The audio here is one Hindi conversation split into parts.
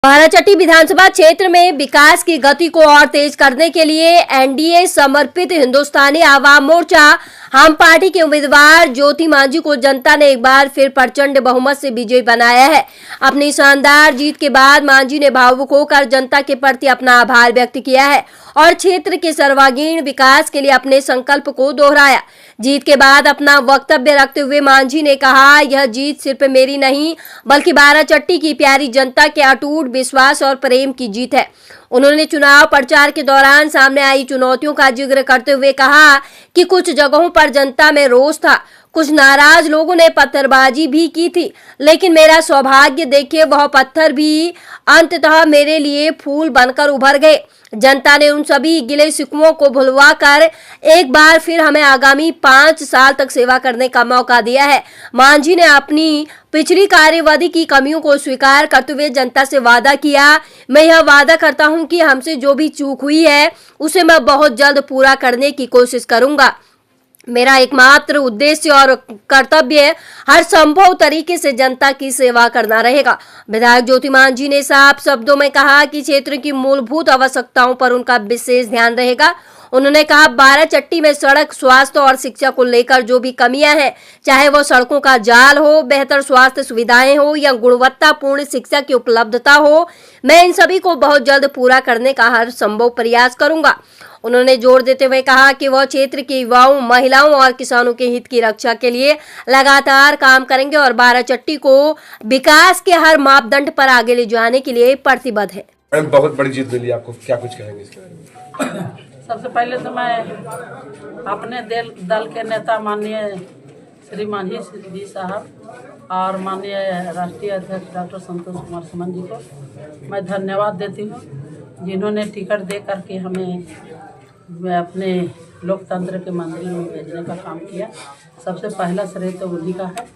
बाराचट्टी विधानसभा क्षेत्र में विकास की गति को और तेज करने के लिए एनडीए समर्पित हिंदुस्तानी आवाम मोर्चा हम पार्टी के उम्मीदवार ज्योति मांझी को जनता ने एक बार फिर प्रचंड बहुमत से विजयी बनाया है। अपनी शानदार जीत के बाद मांझी ने भावुक होकर जनता के प्रति अपना आभार व्यक्त किया है और क्षेत्र के सर्वांगीण विकास के लिए अपने संकल्प को दोहराया। जीत के बाद अपना वक्तव्य रखते हुए मांझी ने कहा, यह जीत सिर्फ मेरी नहीं बल्कि बाराचट्टी की प्यारी जनता के अटूट विश्वास और प्रेम की जीत है। उन्होंने चुनाव प्रचार के दौरान सामने आई चुनौतियों का जिक्र करते हुए कहा कि कुछ जगहों पर जनता में रोष था, कुछ नाराज लोगों ने पत्थरबाजी भी की थी, लेकिन मेरा सौभाग्य देखिए वह पत्थर भी अंततः मेरे लिए फूल बनकर उभर गए। जनता ने उन सभी गिले शिकवों को भुलवाकर एक बार फिर हमें आगामी 5 साल तक सेवा करने का मौका दिया है। मांझी ने अपनी पिछली कार्यवधि की कमियों को स्वीकार करते हुए जनता से वादा किया, मैं यह वादा करता हूं कि हमसे जो भी चूक हुई है उसे मैं बहुत जल्द पूरा करने की कोशिश करूंगा। मेरा एकमात्र उद्देश्य और कर्तव्य हर संभव तरीके से जनता की सेवा करना रहेगा। विधायक ज्योति मांझी ने साफ शब्दों में कहा कि क्षेत्र की मूलभूत आवश्यकताओं पर उनका विशेष ध्यान रहेगा। उन्होंने कहा, बाराचट्टी में सड़क, स्वास्थ्य और शिक्षा को लेकर जो भी कमियां हैं, चाहे वो सड़कों का जाल हो, बेहतर स्वास्थ्य सुविधाएं हो या गुणवत्तापूर्ण शिक्षा की उपलब्धता हो, मैं इन सभी को बहुत जल्द पूरा करने का हर संभव प्रयास करूंगा। उन्होंने जोर देते हुए कहा कि वह क्षेत्र के युवाओं, महिलाओं और किसानों के हित की रक्षा के लिए लगातार काम करेंगे और बाराचट्टी को विकास के हर मापदंड पर आगे ले जाने के लिए प्रतिबद्ध है। बहुत बड़ी जीत मिली आपको, क्या कुछ कहेंगे इसके बारे में? सबसे पहले तो मैं अपने दल के नेता माननीय श्री मांझी जी साहब और माननीय राष्ट्रीय अध्यक्ष डॉक्टर संतोष कुमार सुमन जी को मैं धन्यवाद देती हूँ, जिन्होंने टिकट दे करके हमें अपने लोकतंत्र के मंदिर में भेजने का काम किया। सबसे पहला श्रेय तो उन्हीं का है।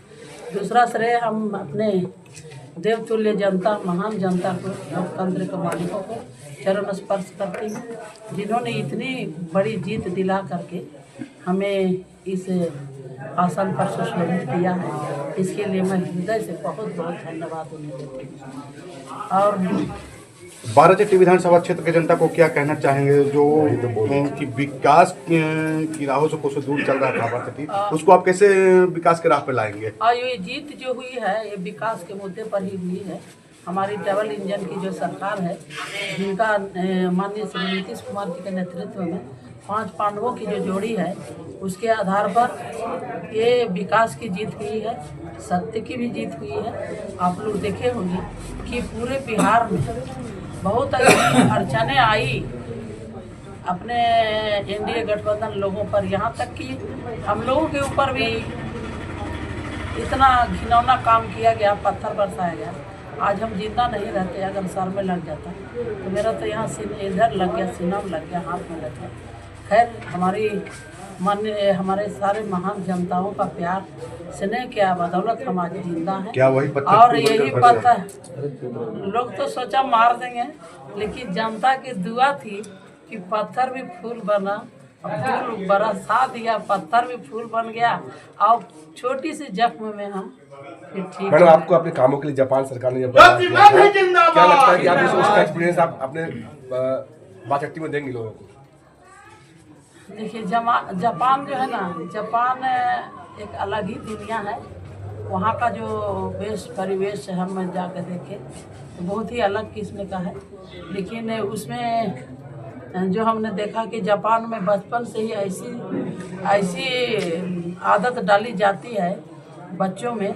दूसरा श्रेय हम अपने देवतुल्य जनता, महान जनता को, लोकतंत्र के मालिकों को चरण स्पर्श करती हूँ, जिन्होंने इतनी बड़ी जीत दिला करके हमें इस आसन पर सुशोभित किया है। इसके लिए मैं हृदय से बहुत बहुत धन्यवाद उन्हें देती हूँ। और बाराचट्टी विधानसभा क्षेत्र के जनता को क्या कहना चाहेंगे जो कि विकास की राहों से कुछ दूर चल रहा था बाराचट्टी, उसको आप कैसे विकास के राह पे लाएंगे? ये जीत जो हुई है ये विकास के मुद्दे पर ही हुई है। हमारी डबल इंजन की जो सरकार है, जिनका माननीय श्री नीतीश कुमार जी के नेतृत्व में 5 पांडवों की जो जोड़ी है, उसके आधार पर ये विकास की जीत हुई है, सत्य की भी जीत हुई है। आप लोग देखे होंगे कि पूरे बिहार में बहुत अड़चने आई अपने एनडीए गठबंधन लोगों पर, यहाँ तक कि हम लोगों के ऊपर भी इतना घिनौना काम किया गया, पत्थर बरसाया गया। आज हम जिंदा नहीं रहते, अगर सर में लग जाता तो मेरा तो यहाँ इधर लग गया, सीना में लग गया, हाथ में लग गया। खैर, हमारे सारे महान जनताओं का प्यार, स्नेह के बदौलत हम आज जिंदा हैं। क्या वही पत्थर? और यही पत्थर लोग तो सोचा मार देंगे, लेकिन जनता की दुआ थी कि पत्थर भी फूल बना, फूल बरसा दिया, पत्थर भी फूल बन गया। और छोटी सी जख्म में हम ठीक। मैडम, आपको अपने कामों के लिए जापान सरकार ने क्या लगता है कि आप उसका एक्सपीरियंस आप अपने बाराचट्टी में देंगे लोगों को? देखिए, जापान जो है ना, जापान एक अलग ही दुनिया है। वहाँ का जो परिवेश हम जाकर देखे तो बहुत ही अलग किस्म का है। लेकिन उसमें जो हमने देखा कि जापान में बचपन से ही ऐसी आदत डाली जाती है बच्चों में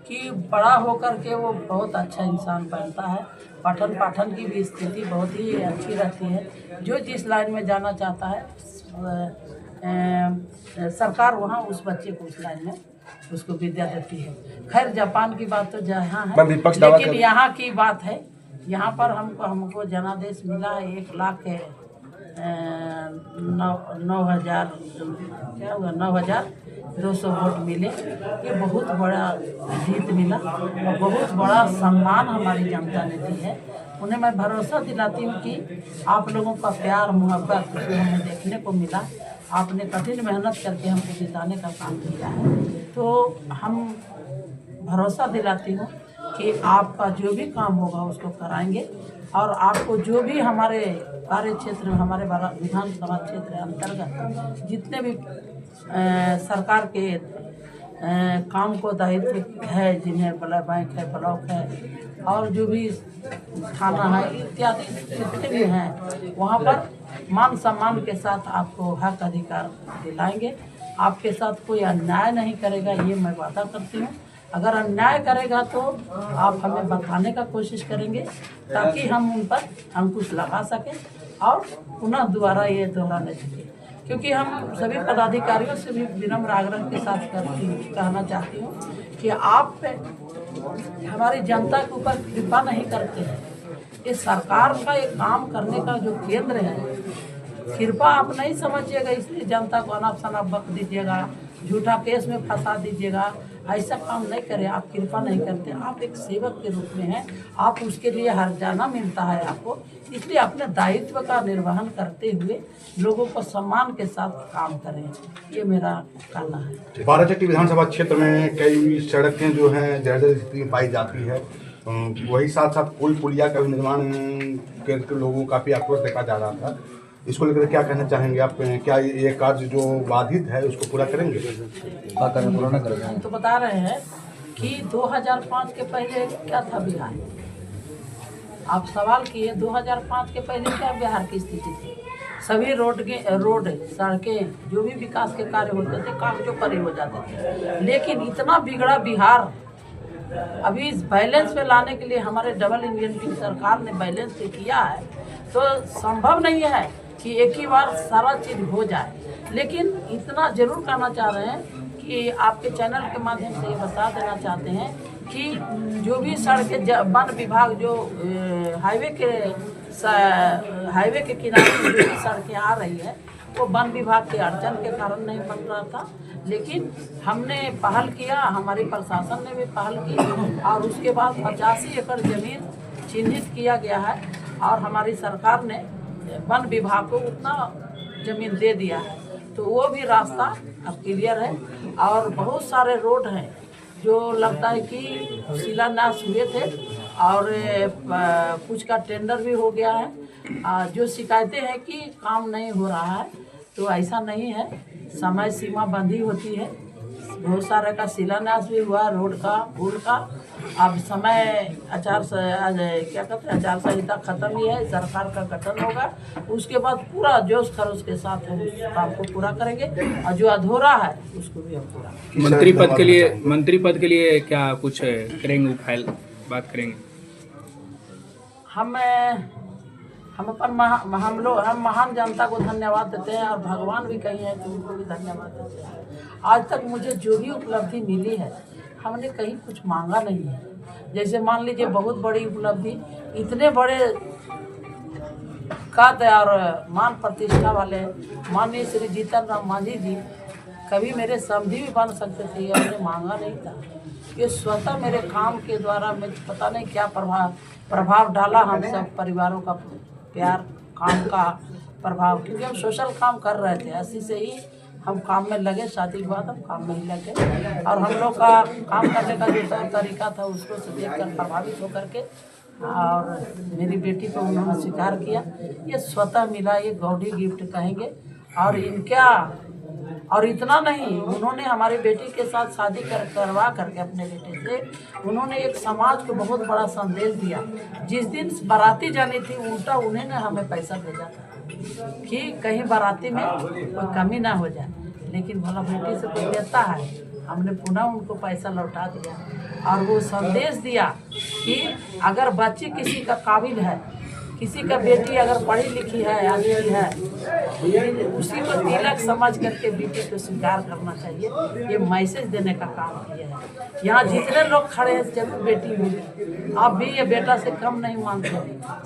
कि बड़ा होकर के वो बहुत अच्छा इंसान बनता है। पठन पाठन की भी स्थिति बहुत ही अच्छी रहती है। जो जिस लाइन में जाना चाहता है, सरकार वहाँ उस बच्चे को उस लाइन में उसको विद्या देती है। खैर, जापान की बात तो यहाँ है, लेकिन यहाँ की बात है, यहाँ पर हमको जनादेश मिला है 9,200 वोट मिले। ये बहुत बड़ा जीत मिला और बहुत बड़ा सम्मान हमारी जनता ने दी है। उन्हें मैं भरोसा दिलाती हूँ कि आप लोगों का प्यार, मोहब्बत जो हमें देखने को मिला, आपने कठिन मेहनत करके हमको जिताने का काम किया है, तो हम भरोसा दिलाती हूँ कि आपका जो भी काम होगा उसको कराएंगे और आपको जो भी हमारे कार्य क्षेत्र में हमारे विधानसभा क्षेत्र अंतर्गत जितने भी सरकार के काम को दायित्व है, जिन्हें ब्लड बैंक है, ब्लॉक है और जो भी थाना है इत्यादि जितने भी हैं, वहाँ पर मान सम्मान के साथ आपको हक अधिकार दिलाएंगे। आपके साथ कोई अन्याय नहीं करेगा, ये मैं वादा करती हूँ। अगर अन्याय करेगा तो आप हमें बताने का कोशिश करेंगे ताकि हम उन पर अंकुश लगा सकें और पुनः दोबारा ये दोहराने सकें। क्योंकि हम सभी पदाधिकारियों से भी विनम्र आग्रह के साथ कहना चाहती हूँ कि आप हमारी जनता के ऊपर कृपा नहीं करते हैं। ये सरकार का एक काम करने का जो केंद्र है, कृपा आप नहीं समझिएगा इसलिए जनता को अनाप शनाप वक्त दीजिएगा, झूठा केस में फंसा दीजिएगा, ऐसा काम नहीं करें। आप कृपा नहीं करते, आप एक सेवक के रूप में हैं, आप उसके लिए हर जाना मिलता है आपको, इसलिए अपने दायित्व का निर्वहन करते हुए लोगों को सम्मान के साथ काम करें, ये मेरा कहना है। बाराचट्टी विधानसभा क्षेत्र में कई सड़कें जो हैं जर्जर स्थिति में पाई जाती है, वही साथ साथ पुल पुलिया का भी निर्माण के लोगों काफ़ी आक्रोश देखा जा रहा था। इसको लेकर क्या कहना चाहेंगे आप? क्या ये कार्य जो बाधित है उसको पूरा करेंगे? हम तो बता रहे हैं कि 2005 के पहले क्या था बिहार। आप सवाल किए 2005 के पहले क्या बिहार की स्थिति थी। सभी रोड सड़कें जो भी विकास के कार्य होते थे कागजों पर ही हो जाते थे, लेकिन इतना बिगड़ा बिहार अभी इस बैलेंस पे लाने के लिए हमारे डबल इंजन की सरकार ने बैलेंस पे किया है। तो संभव नहीं है कि एक ही बार सारा चीज़ हो जाए, लेकिन इतना जरूर कहना चाह रहे हैं कि आपके चैनल के माध्यम से ये बता देना चाहते हैं कि जो भी सड़कें वन विभाग जो हाईवे के किनारे जो भी सड़कें आ रही है वो वन विभाग के अड़चन के कारण नहीं बन रहा था, लेकिन हमने पहल किया, हमारी प्रशासन ने भी पहल की और उसके बाद 85 एकड़ ज़मीन चिन्हित किया गया है और हमारी सरकार ने वन विभाग को उतना ज़मीन दे दिया है। तो वो भी रास्ता अब क्लियर है और बहुत सारे रोड हैं जो लगता है कि शिलान्यास हुए थे और कुछ का टेंडर भी हो गया है। जो शिकायतें हैं कि काम नहीं हो रहा है, तो ऐसा नहीं है, समय सीमा बंधी होती है। बहुत सारे का शिलान्यास भी हुआ, रोड का, पुल का। अब समय आचार संहिता खत्म ही है, सरकार का गठन होगा, उसके बाद पूरा जोश खरोश के साथ हम उस काम को पूरा करेंगे और जो अधूरा है उसको भी हम पूरा करेंगे। मंत्री पद के लिए क्या कुछ करेंगे, फाइल बात करेंगे? हम महान जनता को धन्यवाद देते हैं और भगवान भी कहीं है तो उनको भी धन्यवाद देते हैं। आज तक मुझे जो भी उपलब्धि मिली है हमने कहीं कुछ मांगा नहीं है। जैसे मान लीजिए बहुत बड़ी उपलब्धि, इतने बड़े कद और मान प्रतिष्ठा वाले माननीय श्री जीतन राम मांझी जी कभी मेरे समधी भी बन सकते थे, ये हमने मांगा नहीं था। ये स्वतः मेरे काम के द्वारा मैं पता नहीं क्या प्रभाव डाला हम सब परिवारों का प्यार, काम का प्रभाव, क्योंकि हम सोशल काम कर रहे थे। ऐसी से ही हम काम में लगे, शादी के बाद हम काम में ही लगे और हम लोग का काम करने का जो तौर तरीका था उसको से देखकर प्रभावित होकर के और मेरी बेटी को उन्होंने स्वीकार किया। ये स्वतः मिला, ये गॉडी गिफ्ट कहेंगे। और इनका और इतना नहीं, उन्होंने हमारी बेटी के साथ शादी करवा करके अपने बेटे से उन्होंने एक समाज को बहुत बड़ा संदेश दिया। जिस दिन बाराती जानी थी उल्टा उन्हें ने हमें पैसा भेजा था कि कहीं बाराती में कोई कमी ना हो जाए, लेकिन भला बेटी से कोई देता है, हमने पुनः उनको पैसा लौटा दिया और वो संदेश दिया कि अगर बच्ची किसी का काबिल है, किसी का बेटी अगर पढ़ी लिखी है, अच्छी है, उसी को तिलक समझ करके बेटी को स्वीकार करना चाहिए। ये मैसेज देने का काम किया है। यहाँ जितने लोग खड़े हैं जरूर बेटी मिली, अब भी ये बेटा से कम नहीं मानते।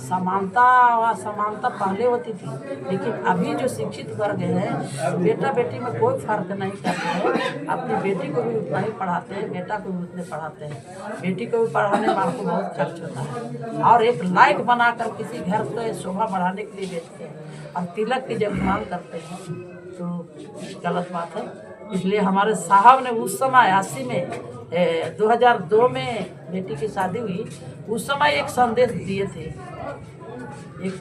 समानता पहले होती थी, लेकिन अभी जो शिक्षित वर्ग है बेटा बेटी में कोई फर्क नहीं करते हैं। अपनी बेटी को भी उतना ही पढ़ाते हैं, बेटा को भी उतने पढ़ाते हैं। बेटी को भी पढ़ाने में आपको बहुत खर्च होता है और एक लाइक बनाकर किसी घर को शोभा बढ़ाने के लिए बेचते हैं और तिलक की जब मांग करते हैं तो गलत बात है। इसलिए हमारे साहब ने उस समय 80 में 2002 में बेटी की शादी हुई उस समय एक संदेश दिए थे, एक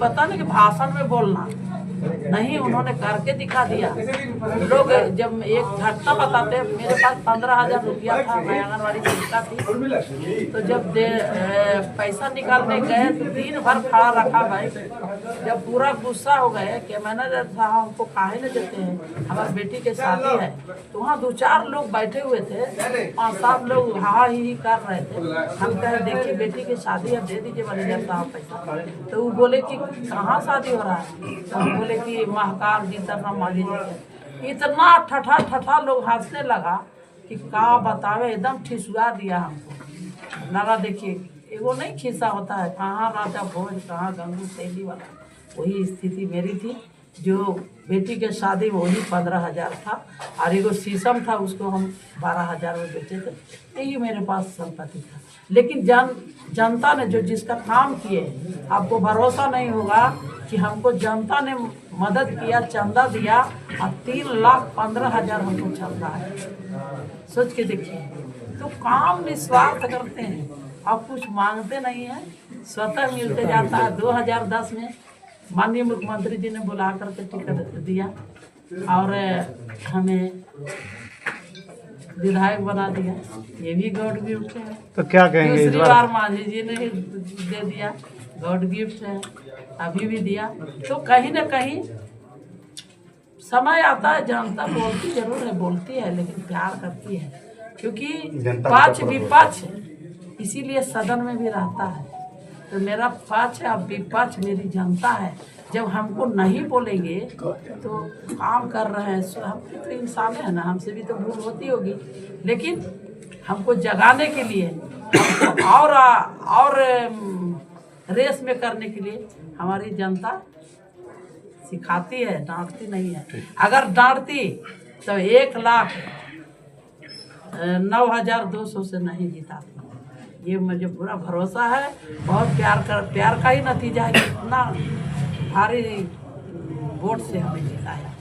पता नहीं कि भाषण में बोलना नहीं, उन्होंने करके दिखा दिया। लोग जब एक घटना बताते, मेरे पास 15,000 रुपया था, मैं आंगनबाड़ी सेविका थी, तो जब पैसा निकालने गए तो दिन भर खड़ा रखा भाई। जब पूरा गुस्सा हो गए कि मैनेजर साहब हमको काहे न देते हैं, हमारी बेटी के शादी है, तो वहाँ 2-4 लोग बैठे हुए थे, 5-7 लोग हा ही कर रहे थे। हम कहे देखिए बेटी की शादी है, दे दीजिए मैनेजर साहब पैसा। तो वो बोले कि कहाँ शादी हो रहा है, तो हम बोले कि महाकाल जी तरह माली जी। इतना ठठा लोग हंसने लगा कि का बतावे, एकदम ठिसुआ दिया हमको। लगा देखिए वो नहीं खिस्सा होता है, कहाँ राजा भोज कहाँ गंगू शैली वाला, वही स्थिति मेरी थी। जो बेटी के शादी में वही 15,000 था और एगो शीशम था, उसको हम 12,000 में बेचे थे। यही मेरे पास संपत्ति था। लेकिन जनता ने जो जिसका काम किए, आपको भरोसा नहीं होगा कि हमको जनता ने मदद किया, चंदा दिया और 3,15,000 हमको चंदा है। सोच के देखिए, तो काम निस्वार्थ करते हैं, अब कुछ मांगते नहीं है, स्वतः मिलते जाता है। 2010 में माननीय मुख्यमंत्री जी ने बुला करके टिकट दिया और हमें विधायक बना दिया, ये भी गॉड गिफ्ट है। तो क्या कहेंगे दूसरी बार मांझी जी ने ही दे दिया, गॉड गिफ्ट है, अभी भी दिया। तो कहीं ना कहीं समय आता है, जनता बोलती जरूर है, बोलती है लेकिन प्यार करती है, क्योंकि पक्ष विपक्ष इसीलिए सदन में भी रहता है। तो मेरा पक्ष और विपक्ष मेरी जनता है। जब हमको नहीं बोलेंगे तो काम कर रहे हैं, हम तो इंसान है ना, हमसे भी तो भूल होती होगी, लेकिन हमको जगाने के लिए, हमको और रेस में करने के लिए हमारी जनता सिखाती है, डांटती नहीं है। अगर डांटती तो 1,09,200 से नहीं जीताती। ये मुझे पूरा भरोसा है, बहुत प्यार का ही नतीजा है, इतना भारी वोट से हमें जीता है।